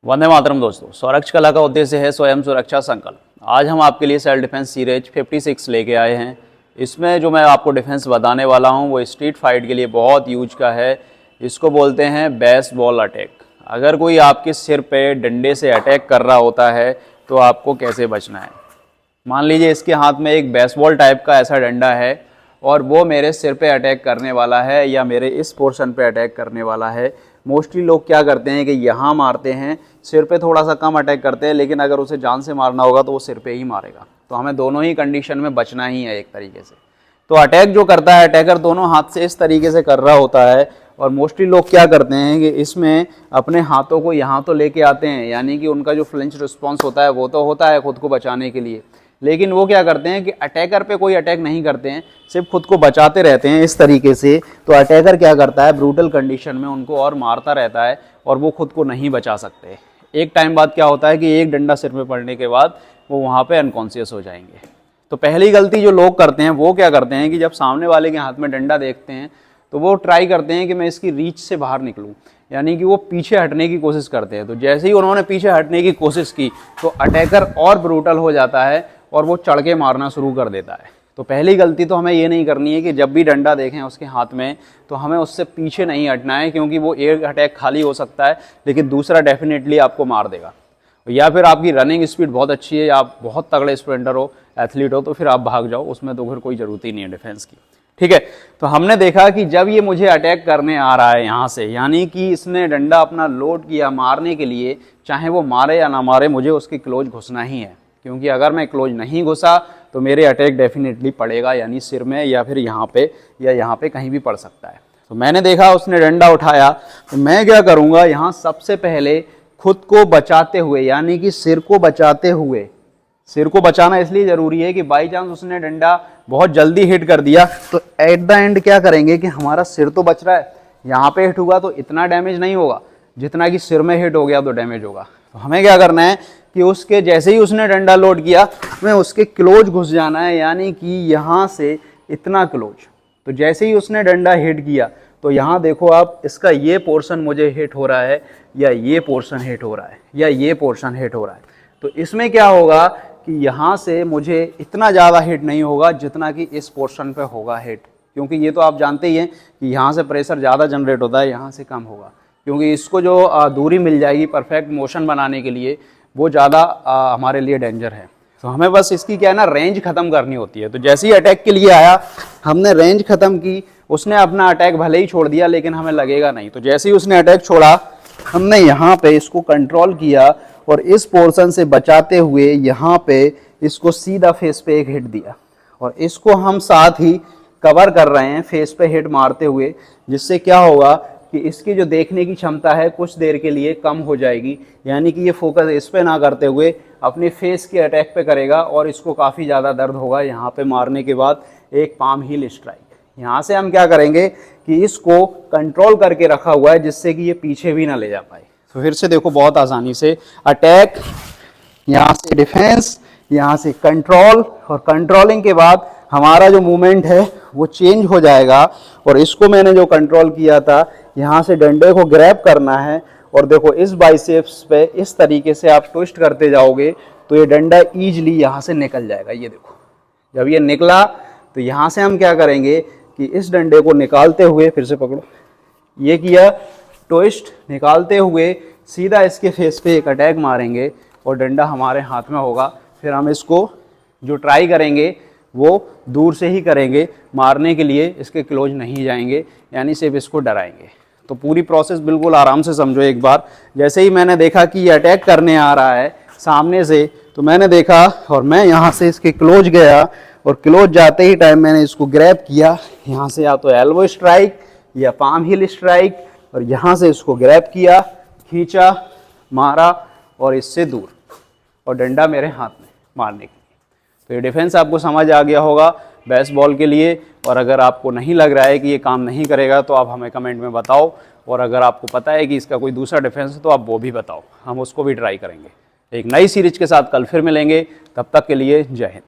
वंदे मातरम दोस्तों। स्वरक्ष कला का उद्देश्य है स्वयं सुरक्षा संकल्प। आज हम आपके लिए सेल्फ डिफेंस सीरीज 56 लेके आए हैं। इसमें जो मैं आपको डिफेंस बताने वाला हूं वो स्ट्रीट फाइट के लिए बहुत यूज का है। इसको बोलते हैं बेसबॉल अटैक। अगर कोई आपके सिर पे डंडे से अटैक कर रहा होता है तो आपको कैसे बचना है। मान लीजिए इसके हाथ में एक बेसबॉल टाइप का ऐसा डंडा है और वो मेरे सिर पे अटैक करने वाला है या मेरे इस पोर्शन पे अटैक करने वाला है। मोस्टली लोग क्या करते हैं कि यहाँ मारते हैं, सिर पे थोड़ा सा कम अटैक करते हैं, लेकिन अगर उसे जान से मारना होगा तो वो सिर पे ही मारेगा। तो हमें दोनों ही कंडीशन में बचना ही है एक तरीके से। तो अटैक जो करता है, अटैकर दोनों हाथ से इस तरीके से कर रहा होता है और मोस्टली लोग क्या करते हैं कि इसमें अपने हाथों को यहाँ तो लेके आते हैं, यानी कि उनका जो फ्लिंच रिस्पॉन्स होता है वो तो होता है खुद को बचाने के लिए, लेकिन वो क्या करते हैं कि अटैकर पे कोई अटैक नहीं करते हैं, सिर्फ खुद को बचाते रहते हैं इस तरीके से। तो अटैकर क्या करता है, ब्रूटल कंडीशन में उनको और मारता रहता है और वो खुद को नहीं बचा सकते। एक टाइम बाद क्या होता है कि एक डंडा सिर में पड़ने के बाद वो वहाँ पे अनकॉन्शियस हो जाएंगे। तो पहली गलती जो लोग करते हैं वो क्या करते हैं कि जब सामने वाले के हाथ में डंडा देखते हैं तो वो ट्राई करते हैं कि मैं इसकी रीच से बाहर निकलूं, यानी कि वो पीछे हटने की कोशिश करते हैं। तो जैसे ही उन्होंने पीछे हटने की कोशिश की तो अटैकर और ब्रूटल हो जाता है और वो चढ़ के मारना शुरू कर देता है। तो पहली गलती तो हमें ये नहीं करनी है कि जब भी डंडा देखें उसके हाथ में तो हमें उससे पीछे नहीं हटना है, क्योंकि वो एक अटैक खाली हो सकता है लेकिन दूसरा डेफिनेटली आपको मार देगा। या फिर आपकी रनिंग स्पीड बहुत अच्छी है, आप बहुत तगड़े स्प्रिंटर हो, एथलीट हो, तो फिर आप भाग जाओ, उसमें तो फिर कोई ज़रूरत ही नहीं है डिफेंस की। ठीक है, तो हमने देखा कि जब ये मुझे अटैक करने आ रहा है यहाँ से, यानी कि इसने डंडा अपना लोड किया मारने के लिए, चाहे वो मारे या ना मारे मुझे उसके क्लोज घुसना ही है, क्योंकि अगर मैं क्लोज नहीं घुसा तो मेरे अटैक डेफिनेटली पड़ेगा, यानी सिर में या फिर यहाँ पे या यहाँ पे कहीं भी पड़ सकता है। तो मैंने देखा उसने डंडा उठाया तो मैं क्या करूँगा, यहाँ सबसे पहले खुद को बचाते हुए, यानी कि सिर को बचाते हुए, सिर को बचाना इसलिए ज़रूरी है कि बाई चांस उसने डंडा बहुत जल्दी हिट कर दिया तो एट द एंड क्या करेंगे कि हमारा सिर तो बच रहा है, यहाँ पे हिट हुआ तो इतना डैमेज नहीं होगा जितना कि सिर में हिट हो गया तो डैमेज होगा। तो हमें क्या करना है कि उसके जैसे ही उसने डंडा लोड किया हमें उसके क्लोज घुस जाना है, यानी कि यहाँ से इतना क्लोज। तो जैसे ही उसने डंडा हिट किया तो यहाँ देखो आप, इसका ये पोर्शन मुझे हिट हो रहा है या ये पोर्शन हिट हो रहा है या ये पोर्शन हिट हो रहा है। तो इसमें क्या होगा कि यहाँ से मुझे इतना ज़्यादा हिट नहीं होगा जितना कि इस पोर्शन पे होगा हिट, क्योंकि ये तो आप जानते ही हैं कि यहाँ से प्रेशर ज़्यादा जनरेट होता है, यहाँ से कम होगा, क्योंकि इसको जो दूरी मिल जाएगी परफेक्ट मोशन बनाने के लिए वो ज़्यादा हमारे लिए डेंजर है। तो हमें बस इसकी क्या है ना, रेंज ख़त्म करनी होती है। तो जैसे ही अटैक के लिए आया हमने रेंज ख़त्म की, उसने अपना अटैक भले ही छोड़ दिया लेकिन हमें लगेगा नहीं। तो जैसे ही उसने अटैक छोड़ा हमने यहाँ पे इसको कंट्रोल किया और इस पोर्शन से बचाते हुए यहाँ पे इसको सीधा फेस पे एक हिट दिया और इसको हम साथ ही कवर कर रहे हैं फेस पे हिट मारते हुए, जिससे क्या होगा कि इसकी जो देखने की क्षमता है कुछ देर के लिए कम हो जाएगी, यानी कि ये फोकस इस पे ना करते हुए अपने फेस के अटैक पे करेगा और इसको काफ़ी ज़्यादा दर्द होगा यहाँ पे मारने के बाद। एक पाम हील स्ट्राइक, यहाँ से हम क्या करेंगे कि इसको कंट्रोल करके रखा हुआ है जिससे कि ये पीछे भी ना ले जा पाए। तो फिर से देखो बहुत आसानी से अटैक, यहाँ से डिफेंस, यहाँ से कंट्रोल, और कंट्रोलिंग के बाद हमारा जो मूवमेंट है वो चेंज हो जाएगा। और इसको मैंने जो कंट्रोल किया था, यहाँ से डंडे को ग्रैब करना है और देखो इस बाइसेप्स पे इस तरीके से आप ट्विस्ट करते जाओगे तो ये डंडा ईजिली यहाँ से निकल जाएगा। ये देखो जब ये निकला तो यहाँ से हम क्या करेंगे कि इस डंडे को निकालते हुए, फिर से पकड़ो, ये किया ट्विस्ट, निकालते हुए सीधा इसके फेस पे एक अटैक मारेंगे और डंडा हमारे हाथ में होगा। फिर हम इसको जो ट्राई करेंगे वो दूर से ही करेंगे, मारने के लिए इसके क्लोज नहीं जाएंगे, यानी सिर्फ इसको डराएंगे। तो पूरी प्रोसेस बिल्कुल आराम से समझो एक बार। जैसे ही मैंने देखा कि ये अटैक करने आ रहा है सामने से तो मैंने देखा और मैं यहाँ से इसके क्लोज गया और क्लोज जाते ही टाइम मैंने इसको ग्रैब किया, यहाँ से या तो एल्बो स्ट्राइक या पाम हील स्ट्राइक, और यहाँ से इसको ग्रैब किया, खींचा, मारा और इससे दूर, और डंडा मेरे हाथ में मारने के लिए। तो ये डिफेंस आपको समझ आ गया होगा बेसबॉल के लिए। और अगर आपको नहीं लग रहा है कि ये काम नहीं करेगा तो आप हमें कमेंट में बताओ, और अगर आपको पता है कि इसका कोई दूसरा डिफेंस है तो आप वो भी बताओ, हम उसको भी ट्राई करेंगे। एक नई सीरीज के साथ कल फिर मिलेंगे, तब तक के लिए जय हिंद।